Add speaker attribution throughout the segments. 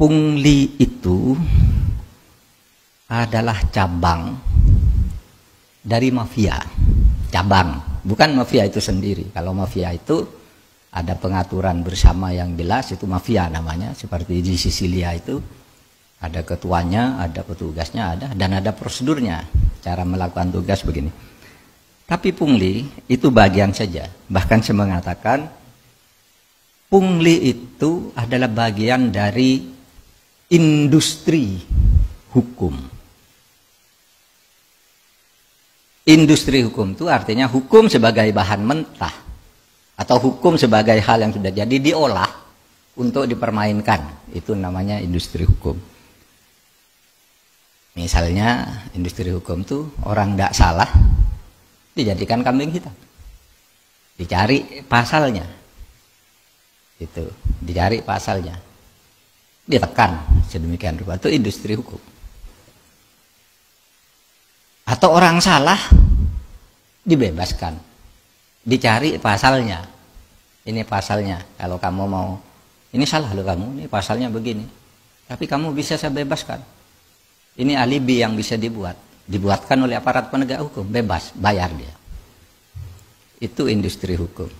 Speaker 1: Pungli itu adalah cabang dari mafia. Cabang, bukan mafia itu sendiri. Kalau mafia itu ada pengaturan bersama yang jelas, itu mafia namanya. Seperti di Sisilia itu ada ketuanya, ada petugasnya, dan ada prosedurnya cara melakukan tugas begini. Tapi pungli itu bagian saja. Bahkan saya mengatakan pungli itu adalah bagian dari industri hukum. Industri hukum itu artinya hukum sebagai bahan mentah atau hukum sebagai hal yang sudah jadi diolah untuk dipermainkan. Itu namanya industri hukum. Misalnya industri hukum itu orang tidak salah dijadikan kambing hitam, dicari pasalnya, itu dicari pasalnya, ditekan sedemikian rupa, itu industri hukum. Atau orang salah dibebaskan, dicari pasalnya, ini pasalnya, kalau kamu mau ini salah loh kamu, ini pasalnya begini, tapi kamu bisa saya bebaskan, ini alibi yang bisa dibuatkan oleh aparat penegak hukum, bebas, bayar dia. Itu industri hukum.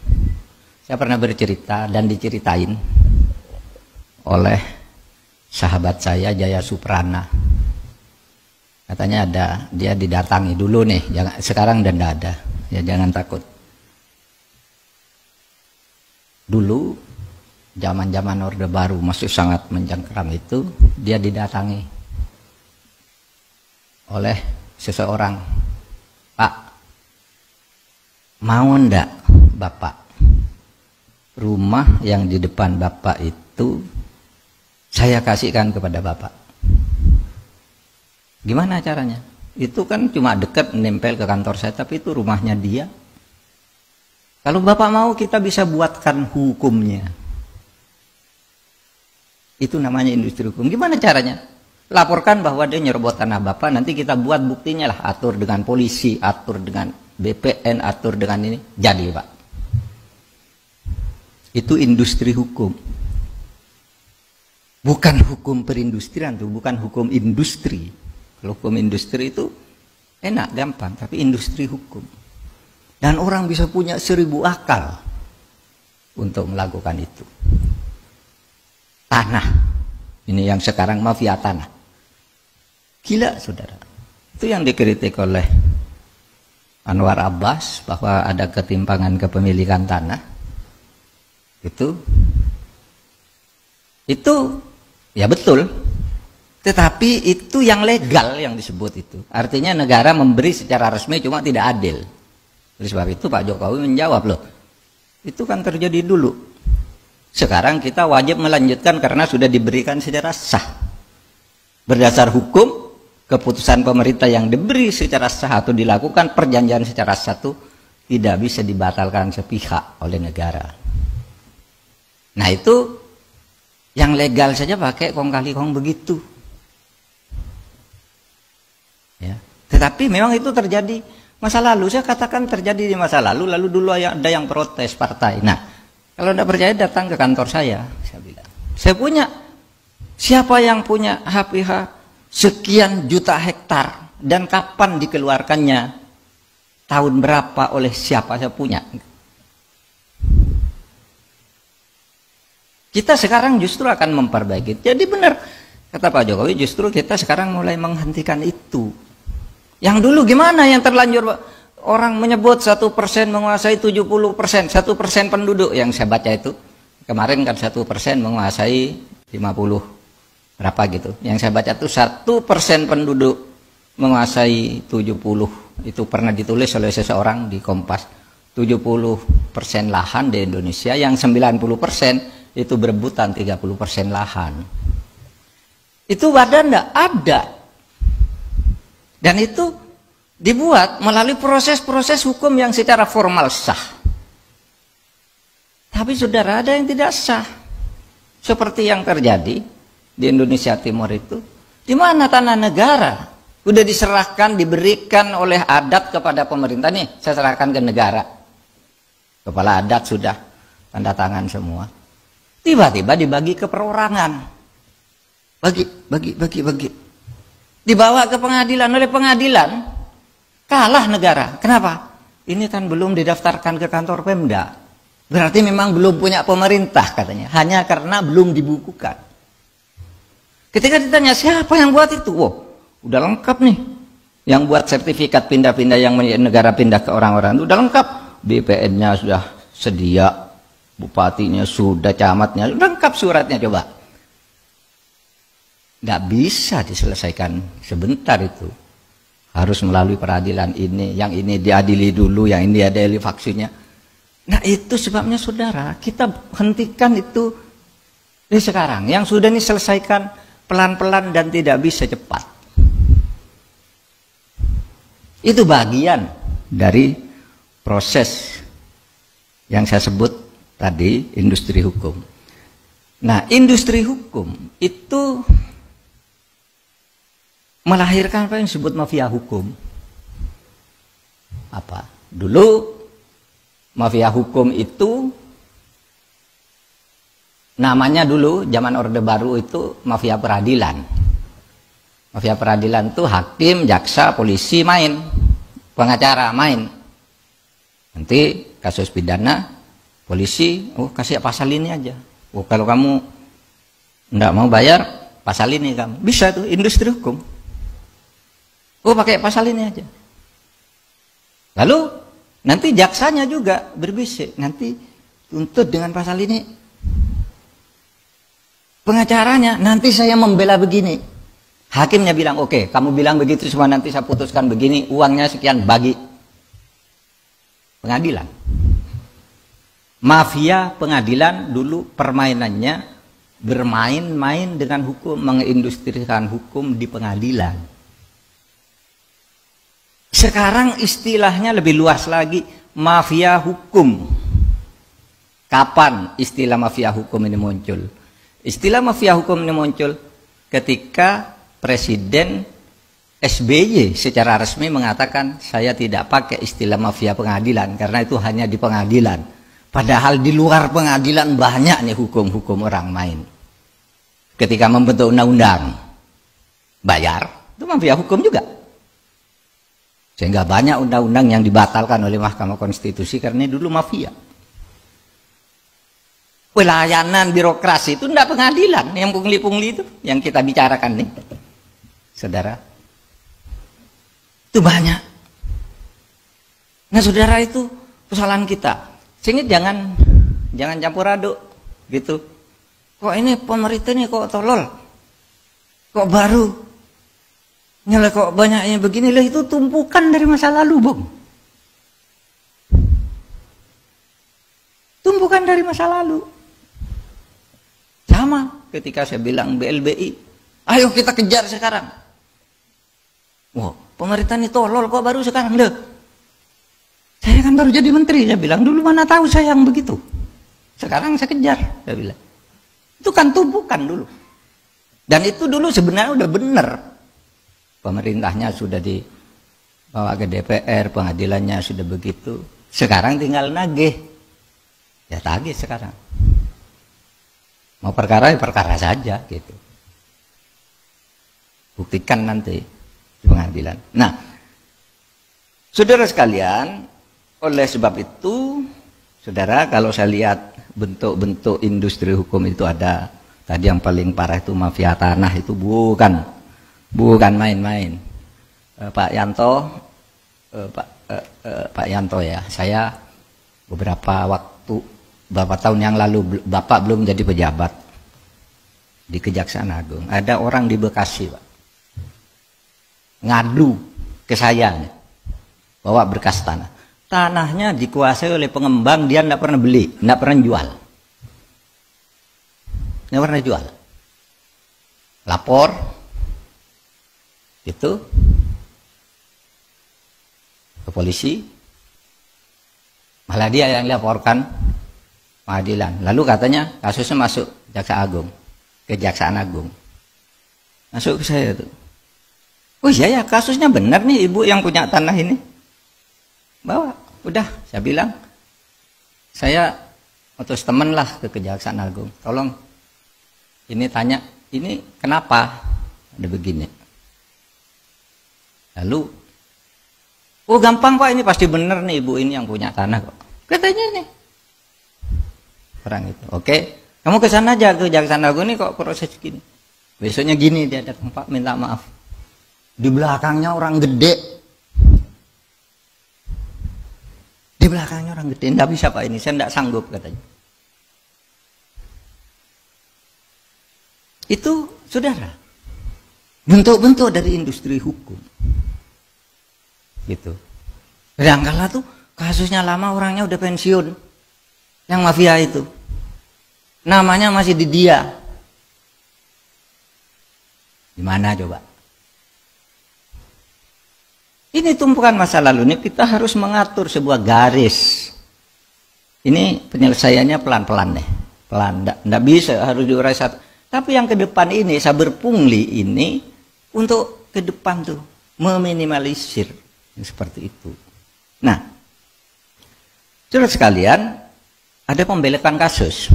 Speaker 1: Saya pernah bercerita dan diceritain oleh sahabat saya Jaya Suprana. Katanya dia didatangi dulu nih, sekarang dan tidak ada, ya jangan takut. Dulu zaman-zaman Orde Baru masih sangat mencengkeram itu, dia didatangi oleh seseorang. Pak, mau ndak Bapak rumah yang di depan Bapak itu saya kasihkan kepada Bapak? Gimana caranya? Itu kan cuma dekat nempel ke kantor saya, tapi itu rumahnya dia. Kalau Bapak mau kita bisa buatkan hukumnya. Itu namanya industri hukum. Gimana caranya? Laporkan bahwa dia nyerobot tanah Bapak, nanti kita buat buktinya lah, atur dengan polisi, atur dengan BPN, atur dengan ini, jadi Pak. Itu industri hukum. Bukan hukum perindustrian tuh, bukan hukum industri. Kalau hukum industri itu enak, gampang, tapi industri hukum. Dan orang bisa punya 1000 akal untuk melakukan itu. Tanah, ini yang sekarang mafia tanah. Gila saudara. Itu yang dikritik oleh Anwar Abbas, bahwa ada ketimpangan kepemilikan tanah. Itu ya betul. Tetapi itu yang legal yang disebut itu. Artinya negara memberi secara resmi cuma tidak adil. Oleh sebab itu Pak Jokowi menjawab, loh, itu kan terjadi dulu. Sekarang kita wajib melanjutkan karena sudah diberikan secara sah. Berdasar hukum, keputusan pemerintah yang diberi secara sah atau dilakukan perjanjian secara sah itu tidak bisa dibatalkan sepihak oleh negara. Nah itu yang legal saja pakai kong kali kong begitu. Ya. Tetapi memang itu terjadi masa lalu. Saya katakan terjadi di masa lalu. Lalu dulu ada yang protes partai. Nah, kalau tidak percaya datang ke kantor saya bilang, saya punya, siapa yang punya HPH sekian juta hektar dan kapan dikeluarkannya, tahun berapa, oleh siapa, saya punya. Kita sekarang justru akan memperbaiki. Jadi benar kata Pak Jokowi, justru kita sekarang mulai menghentikan itu. Yang dulu gimana, yang terlanjur orang menyebut 1% menguasai 70%, 1% penduduk yang saya baca itu. Kemarin kan 1% menguasai 50 berapa gitu. Yang saya baca itu 1% penduduk menguasai 70. Itu pernah ditulis oleh seseorang di Kompas. 70% lahan di Indonesia, yang 90% itu berebutan 30% lahan. Itu badan enggak ada. Dan itu dibuat melalui proses-proses hukum yang secara formal sah. Tapi saudara, ada yang tidak sah. Seperti yang terjadi di Indonesia Timur itu. Di mana tanah negara sudah diserahkan, diberikan oleh adat kepada pemerintah. Nih, saya serahkan ke negara. Kepala adat sudah tanda tangan semua. Tiba-tiba dibagi ke perorangan. bagi. Dibawa ke pengadilan, oleh pengadilan kalah negara. Kenapa? Ini kan belum didaftarkan ke kantor Pemda. Berarti memang belum punya pemerintah katanya. Hanya karena belum dibukukan. Ketika ditanya siapa yang buat itu? Wow, udah lengkap nih. Yang buat sertifikat pindah-pindah yang negara pindah ke orang-orang itu udah lengkap. BPN-nya sudah sedia, bupatinya sudah, camatnya sudah lengkap suratnya, coba. Nggak bisa diselesaikan sebentar itu. Harus melalui peradilan ini, yang ini diadili dulu, yang ini diadili vaksinnya. Nah itu sebabnya saudara, kita hentikan itu sekarang. Yang sudah ini selesaikan pelan-pelan dan tidak bisa cepat. Itu bagian dari proses yang saya sebut tadi, industri hukum. Nah, industri hukum itu melahirkan apa yang disebut mafia hukum. Apa? Dulu mafia hukum itu namanya dulu zaman Orde Baru itu mafia peradilan. Mafia peradilan itu hakim, jaksa, polisi main, pengacara main. Nanti kasus pidana, polisi, oh kasih pasal ini aja. Oh kalau kamu enggak mau bayar, pasal ini kamu. Bisa tuh industri hukum. Oh pakai pasal ini aja. Lalu nanti jaksanya juga berbisik, nanti tuntut dengan pasal ini. Pengacaranya, nanti saya membela begini. Hakimnya bilang, oke, kamu bilang begitu semua, nanti saya putuskan begini, uangnya sekian, bagi. Pengadilan. Mafia pengadilan dulu permainannya bermain-main dengan hukum, mengindustrikan hukum di pengadilan. Sekarang istilahnya lebih luas lagi, mafia hukum. Kapan istilah mafia hukum ini muncul? Istilah mafia hukum ini muncul ketika Presiden SBY secara resmi mengatakan saya tidak pakai istilah mafia pengadilan karena itu hanya di pengadilan. Padahal di luar pengadilan banyak nih hukum-hukum orang main. Ketika membentuk undang-undang bayar, itu mafia hukum juga. Sehingga banyak undang-undang yang dibatalkan oleh Mahkamah Konstitusi karena dulu mafia. Pelayanan birokrasi itu tidak pengadilan, yang pungli-pungli itu yang kita bicarakan nih, saudara. Itu banyak. Nah, saudara, itu kesalahan kita. Sehingga jangan campur aduk, gitu. Kok ini pemerintah ini kok tolol, kok baru, nyala kok banyaknya begini lah, itu tumpukan dari masa lalu, Bung. Tumpukan dari masa lalu. Sama ketika saya bilang BLBI, ayo kita kejar sekarang. Wah, pemerintah ini tolol kok baru sekarang. Loh, saya kan baru jadi menteri, saya bilang dulu mana tahu saya yang begitu. Sekarang saya kejar, saya bilang. Itu kan tumpukan dulu. Dan itu dulu sebenarnya udah benar. Pemerintahnya sudah dibawa ke DPR, pengadilannya sudah begitu. Sekarang tinggal nagih. Ya tagih sekarang. Mau perkara ya perkara saja gitu. Buktikan nanti di pengadilan. Nah, saudara sekalian, oleh sebab itu, saudara, kalau saya lihat bentuk-bentuk industri hukum itu ada, tadi yang paling parah itu mafia tanah, itu bukan main-main. Pak Yanto, Pak Yanto ya, saya beberapa tahun yang lalu, Bapak belum jadi pejabat di Kejaksaan Agung. Ada orang di Bekasi, Pak, ngadu ke saya bawa berkas tanah. Tanahnya dikuasai oleh pengembang, dia tidak pernah beli, tidak pernah jual. Tidak pernah jual. Lapor, itu ke polisi, malah dia yang laporkan pengadilan. Lalu katanya kasusnya masuk Kejaksaan Agung. Masuk ke saya tuh. Oh iya ya, kasusnya benar nih, ibu yang punya tanah ini. Bawa, udah, saya bilang, saya utus teman lah ke Kejaksaan Agung. Tolong, ini tanya ini kenapa ada begini? Lalu, oh gampang Pak, ini pasti benar nih ibu ini yang punya tanah kok. Katanya nih orang itu. Oke, kamu ke sana aja, ke Jaksa Agung ini kok proses gini. Besoknya gini dia datang, Pak minta maaf. Di belakangnya orang gede. Di belakangnya orang gede, enggak bisa Pak ini, saya enggak sanggup katanya. Itu saudara, bentuk-bentuk dari industri hukum. Gitu. Kadang-kala tuh kasusnya lama, orangnya udah pensiun. Yang mafia itu. Namanya masih di dia. Gimana coba? Ini tumpukan masa lalu, ini kita harus mengatur sebuah garis. Ini penyelesaiannya pelan-pelan deh. Pelan, enggak bisa harus diurai satu. Tapi yang ke depan ini, saber pungli ini untuk ke depan tuh meminimalisir seperti itu. Nah, saudara sekalian, ada pembeletan kasus.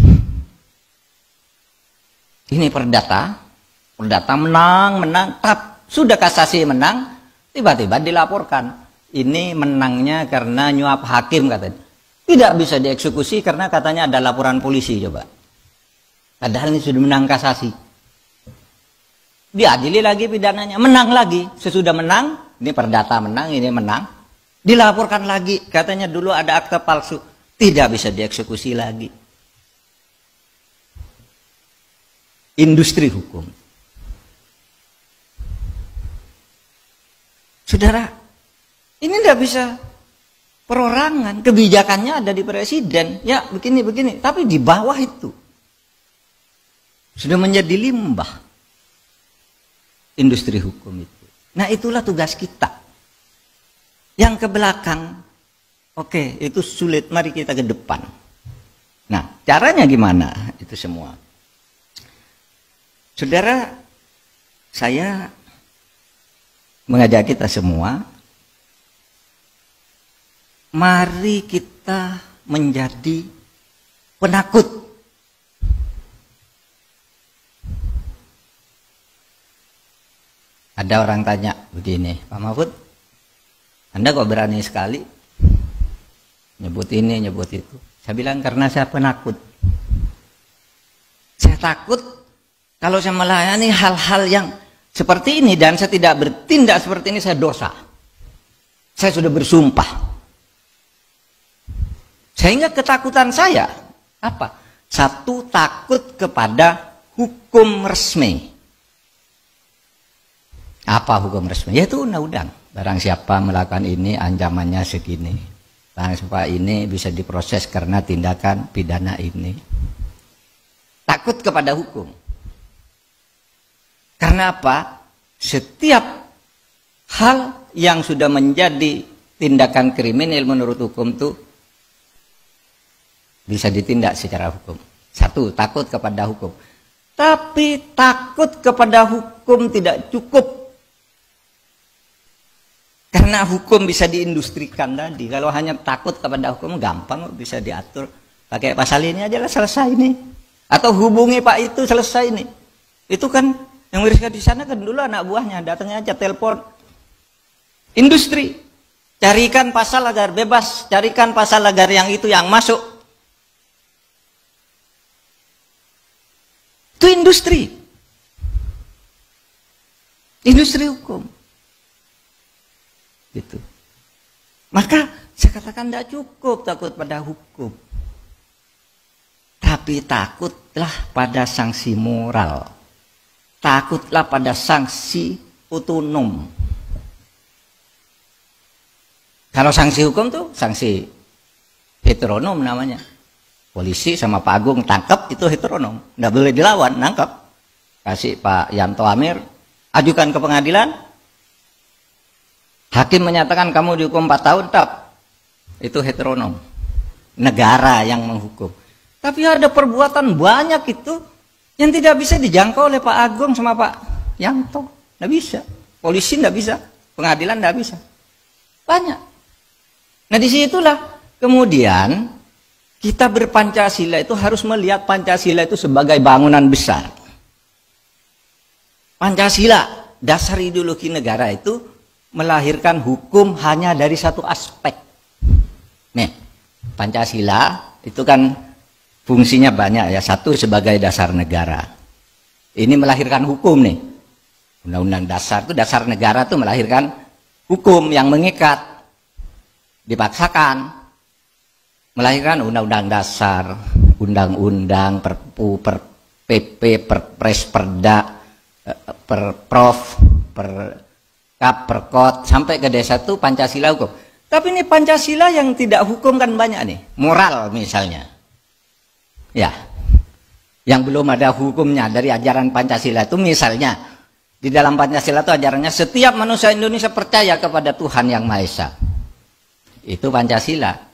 Speaker 1: Ini perdata menang, sudah kasasi menang, tiba-tiba dilaporkan. Ini menangnya karena nyuap hakim katanya. Tidak bisa dieksekusi karena katanya ada laporan polisi coba. Padahal ini sudah menang kasasi. Diadili lagi pidananya, menang lagi. Sesudah menang, ini perdata menang, ini menang. Dilaporkan lagi, katanya dulu ada akta palsu. Tidak bisa dieksekusi lagi. Industri hukum. Saudara, ini tidak bisa perorangan. Kebijakannya ada di presiden. Ya begini-begini. Tapi di bawah itu. Sudah menjadi limbah. Industri hukum itu. Nah itulah tugas kita. Yang ke belakang. Oke, itu sulit. Mari kita ke depan. Nah, caranya gimana? Itu semua. Saudara, saya mengajak kita semua, mari kita menjadi penakut. Ada orang tanya begini, Pak Mahfud, Anda kok berani sekali nyebut ini, nyebut itu? Saya bilang karena saya penakut. Saya takut kalau saya melayani hal-hal yang seperti ini dan saya tidak bertindak seperti ini, saya dosa. Saya sudah bersumpah. Sehingga ketakutan saya apa? Satu, takut kepada hukum resmi. Apa hukum resmi? Yaitu undang-undang. Barang siapa melakukan ini ancamannya segini. Barang siapa ini bisa diproses karena tindakan pidana ini. Takut kepada hukum. Karena apa? Setiap hal yang sudah menjadi tindakan kriminal menurut hukum itu bisa ditindak secara hukum. Satu, takut kepada hukum. Tapi takut kepada hukum tidak cukup. Karena hukum bisa diindustrikan tadi. Kalau hanya takut kepada hukum gampang bisa diatur. Pakai pasal ini aja lah selesai ini. Atau hubungi Pak itu selesai ini. Itu kan yang beriskan di sana kan dulu anak buahnya datangnya aja telepon. Industri. Carikan pasal agar bebas. Carikan pasal agar yang itu yang masuk. Itu industri. Industri hukum. Gitu. Maka saya katakan tidak cukup takut pada hukum. Tapi takutlah pada sanksi moral. Takutlah pada sanksi otonom. Kalau sanksi hukum tuh sanksi heteronom namanya. Polisi sama Pak Agung tangkap itu heteronom. Tidak boleh dilawan, nangkap. Kasih Pak Yanto Amir, ajukan ke pengadilan. Hakim menyatakan kamu dihukum 4 tahun, tak. Itu heteronom. Negara yang menghukum. Tapi ada perbuatan banyak itu yang tidak bisa dijangkau oleh Pak Agung sama Pak Yanto. Tidak bisa. Polisi tidak bisa. Pengadilan tidak bisa. Banyak. Nah disitulah kemudian kita berpancasila itu harus melihat Pancasila itu sebagai bangunan besar. Pancasila, dasar ideologi negara itu melahirkan hukum hanya dari satu aspek. Nih, Pancasila itu kan fungsinya banyak ya. Satu, sebagai dasar negara. Ini melahirkan hukum nih. Undang-undang dasar itu, dasar negara itu melahirkan hukum yang mengikat. Dipaksakan. Melahirkan undang-undang dasar, undang-undang, perpu, per PP, perpres, perda, perprov, perkap, perkot, sampai ke desa itu Pancasila hukum. Tapi ini Pancasila yang tidak hukum kan banyak nih. Moral misalnya. Ya. Yang belum ada hukumnya dari ajaran Pancasila itu misalnya. Di dalam Pancasila itu ajarannya setiap manusia Indonesia percaya kepada Tuhan Yang Maha Esa. Itu Pancasila.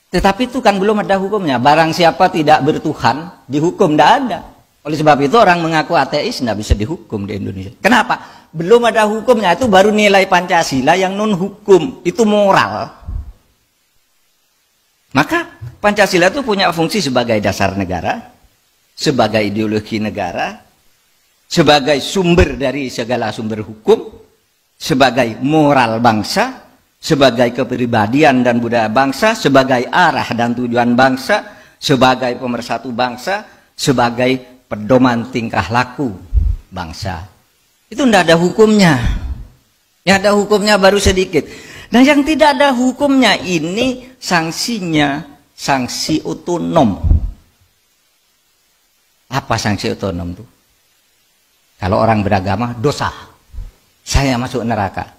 Speaker 1: Tetapi itu kan belum ada hukumnya. Barang siapa tidak bertuhan, dihukum, tidak ada. Oleh sebab itu orang mengaku ateis tidak bisa dihukum di Indonesia. Kenapa? Belum ada hukumnya, itu baru nilai Pancasila yang non hukum, itu moral. Maka Pancasila itu punya fungsi sebagai dasar negara, sebagai ideologi negara, sebagai sumber dari segala sumber hukum, sebagai moral bangsa, sebagai kepribadian dan budaya bangsa, sebagai arah dan tujuan bangsa, sebagai pemersatu bangsa, sebagai pedoman tingkah laku bangsa. Itu tidak ada hukumnya. Yang ada hukumnya baru sedikit. Nah, yang tidak ada hukumnya ini sanksinya sanksi otonom. Apa sanksi otonom itu? Kalau orang beragama, dosa. Saya masuk neraka.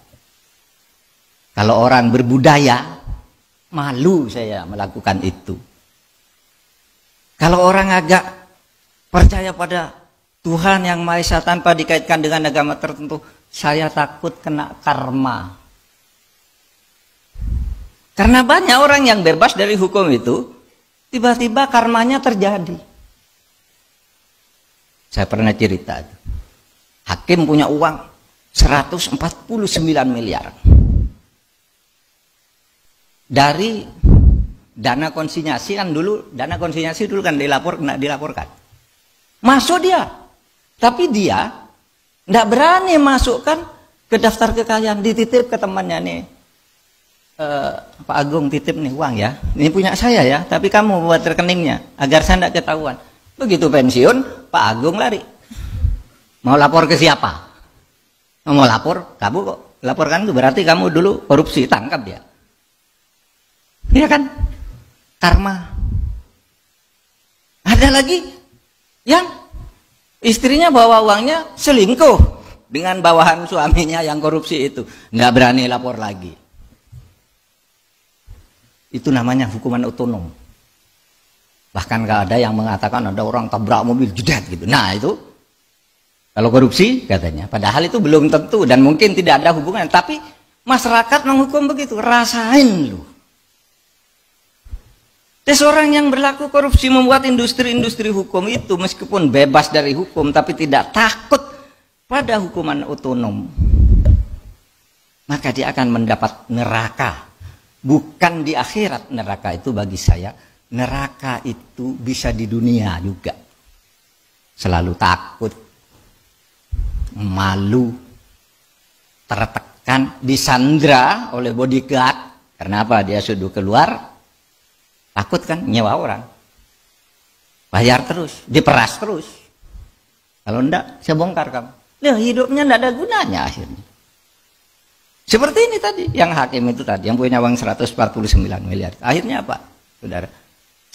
Speaker 1: Kalau orang berbudaya, malu saya melakukan itu. Kalau orang agak percaya pada Tuhan Yang Maha Esa tanpa dikaitkan dengan agama tertentu, saya takut kena karma. Karena banyak orang yang bebas dari hukum itu, tiba-tiba karmanya terjadi. Saya pernah cerita, hakim punya uang 149 miliar. Dari dana konsinyasi kan dulu, dana konsinyasi dulu kan dilaporkan. Masuk dia. Tapi dia tidak berani masukkan ke daftar kekayaan, dititip ke temannya nih. Pak Agung titip nih uang ya. Ini punya saya ya, tapi kamu buat rekeningnya agar saya tidak ketahuan. Begitu pensiun, Pak Agung lari. Mau lapor ke siapa? Mau lapor, kamu kok laporkan itu berarti kamu dulu korupsi, tangkap dia. Iya kan? Karma. Ada lagi yang istrinya bawa uangnya selingkuh dengan bawahan suaminya yang korupsi itu. Nggak berani lapor lagi. Itu namanya hukuman otonom. Bahkan nggak ada yang mengatakan ada orang tabrak mobil jedet gitu. Nah itu kalau korupsi katanya. Padahal itu belum tentu dan mungkin tidak ada hubungan. Tapi masyarakat menghukum begitu. Rasain lu. Seseorang yang berlaku korupsi membuat industri-industri hukum itu meskipun bebas dari hukum tapi tidak takut pada hukuman otonom. Maka dia akan mendapat neraka. Bukan di akhirat neraka itu bagi saya. Neraka itu bisa di dunia juga. Selalu takut, malu, tertekan, disandra oleh bodyguard. Karena apa? Dia sudah keluar. Takut kan nyewa orang, bayar terus, diperas terus. Kalau enggak, saya bongkar kamu. Nah, hidupnya enggak ada gunanya akhirnya. Seperti ini tadi, yang hakim itu tadi, yang punya uang 149 miliar. Akhirnya apa, saudara?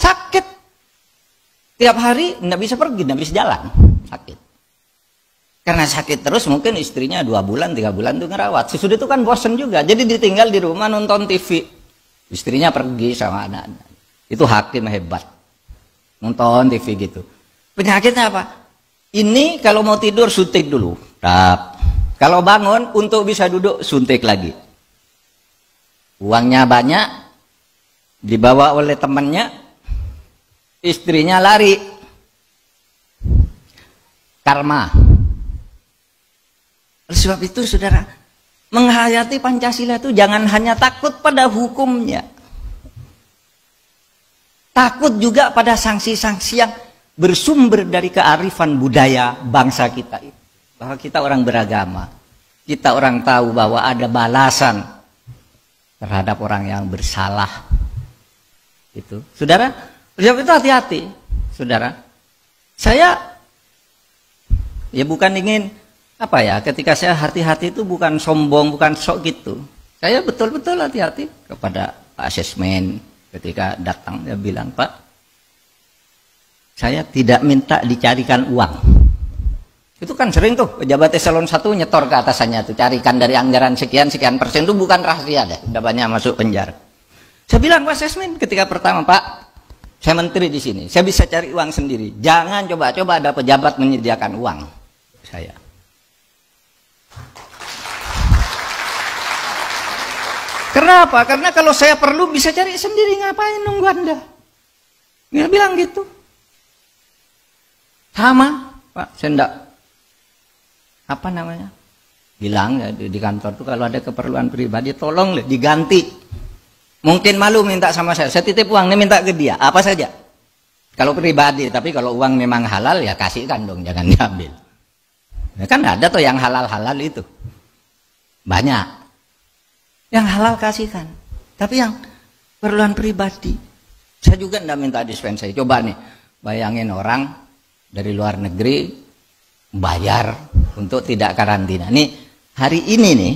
Speaker 1: Sakit. Tiap hari enggak bisa pergi, enggak bisa jalan. Sakit. Karena sakit terus, mungkin istrinya 2 bulan, 3 bulan tuh ngerawat. Sesudah itu kan bosen juga, jadi ditinggal di rumah nonton TV. Istrinya pergi sama anak-anak. Itu hakim hebat. Nonton TV gitu. Penyakitnya apa? Ini kalau mau tidur suntik dulu. Tap. Kalau bangun untuk bisa duduk suntik lagi. Uangnya banyak. Dibawa oleh temannya. Istrinya lari. Karma. Oleh sebab itu saudara, menghayati Pancasila itu jangan hanya takut pada hukumnya. Takut juga pada sanksi-sanksi yang bersumber dari kearifan budaya bangsa kita. bahwa kita orang beragama. Kita orang tahu bahwa ada balasan terhadap orang yang bersalah. Itu, saudara, itu hati-hati, saudara. Saya ya bukan ingin apa ya, ketika saya hati-hati itu bukan sombong, bukan sok gitu. Saya betul-betul hati-hati kepada Pak Asesmen ketika datang, dia bilang, Pak, saya tidak minta dicarikan uang. Itu kan sering tuh pejabat eselon 1 nyetor ke atasannya tuh, carikan dari anggaran sekian persen, itu bukan rahasia deh, udah banyak masuk penjara. Saya bilang Pak Asesmen ketika pertama, Pak, saya menteri di sini, saya bisa cari uang sendiri. Jangan coba-coba ada pejabat menyediakan uang saya. Kenapa? Karena kalau saya perlu bisa cari sendiri, ngapain nunggu Anda? Dia bilang gitu. Sama, Pak, saya enggak, apa namanya, bilang ya, di kantor tuh kalau ada keperluan pribadi tolong diganti. Mungkin malu minta sama saya titip uang nih, minta ke dia apa saja kalau pribadi, tapi kalau uang memang halal ya kasihkan dong, jangan diambil ya, kan ada tuh yang halal itu banyak, yang halal kasihkan, tapi yang keperluan pribadi saya juga enggak minta dispensasi. Coba nih bayangin orang dari luar negeri bayar untuk tidak karantina. Nih hari ini nih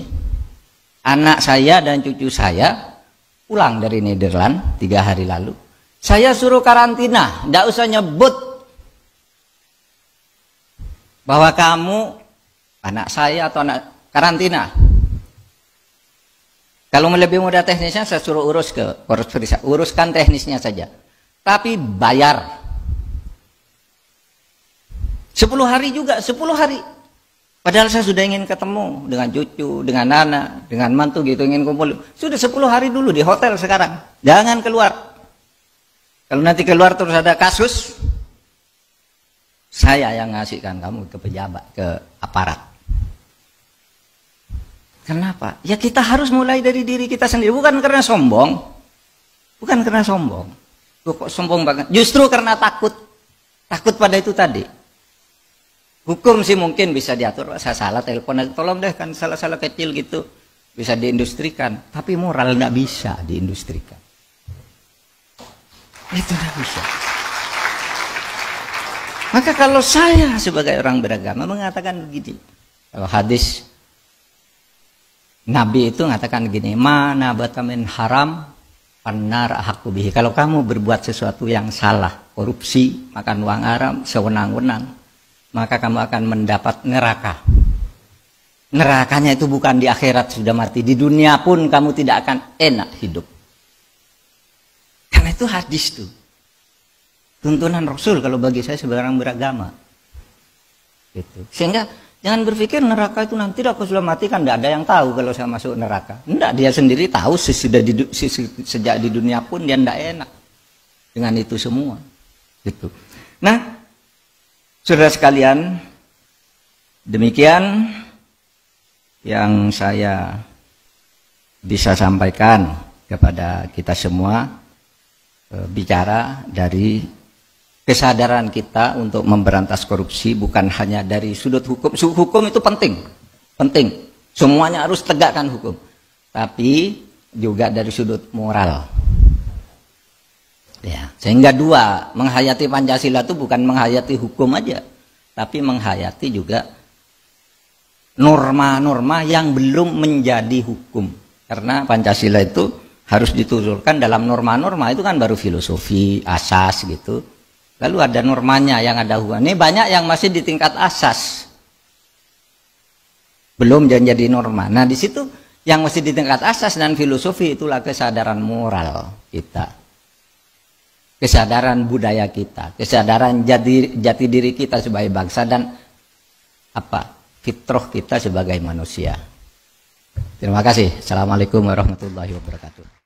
Speaker 1: anak saya dan cucu saya pulang dari Nederland 3 hari lalu. Saya suruh karantina, tidak usah nyebut bahwa kamu anak saya atau anak karantina. Kalau lebih mudah teknisnya saya suruh uruskan teknisnya saja. Tapi bayar. 10 hari juga, 10 hari. Padahal saya sudah ingin ketemu dengan cucu, dengan anak, dengan mantu gitu, ingin kumpul. Sudah 10 hari dulu di hotel sekarang. Jangan keluar. Kalau nanti keluar terus ada kasus, saya yang ngasihkan kamu ke pejabat, ke aparat. Kenapa? Ya kita harus mulai dari diri kita sendiri. Bukan karena sombong. Bukan karena sombong. Kok sombong banget. Justru karena takut. Takut pada itu tadi. Hukum sih mungkin bisa diatur, saya salah telepon, tolong deh, kan salah-salah kecil gitu bisa diindustrikan, tapi moral nggak bisa diindustrikan. Itu nggak bisa. Maka kalau saya sebagai orang beragama mengatakan begini, kalau hadis Nabi itu mengatakan begini, mana batamin haram panar hakubihi. Kalau kamu berbuat sesuatu yang salah, korupsi, makan uang haram, sewenang-wenang, maka kamu akan mendapat neraka. Nerakanya itu bukan di akhirat sudah mati, di dunia pun kamu tidak akan enak hidup. Karena itu hadis tuh, tuntunan Rasul kalau bagi saya sebagai orang beragama. Gitu. Sehingga jangan berpikir neraka itu nanti aku sudah mati, kan tidak ada yang tahu kalau saya masuk neraka. Tidak, dia sendiri tahu sejak di dunia pun dia tidak enak dengan itu semua. Gitu. Nah, saudara sekalian, demikian yang saya bisa sampaikan kepada kita semua, bicara dari kesadaran kita untuk memberantas korupsi, bukan hanya dari sudut hukum. Hukum itu penting, semuanya harus tegakkan hukum, tapi juga dari sudut moral. Ya, sehingga dua, menghayati Pancasila itu bukan menghayati hukum aja, tapi menghayati juga norma-norma yang belum menjadi hukum. Karena Pancasila itu harus diturunkan dalam norma-norma, itu kan baru filosofi, asas gitu. Lalu ada normanya yang ada hukum. Ini banyak yang masih di tingkat asas, belum jadi norma. Nah di situ yang masih di tingkat asas dan filosofi, itulah kesadaran moral kita. Kesadaran budaya kita, kesadaran jati diri kita sebagai bangsa, dan fitrah kita sebagai manusia. Terima kasih. Assalamualaikum warahmatullahi wabarakatuh.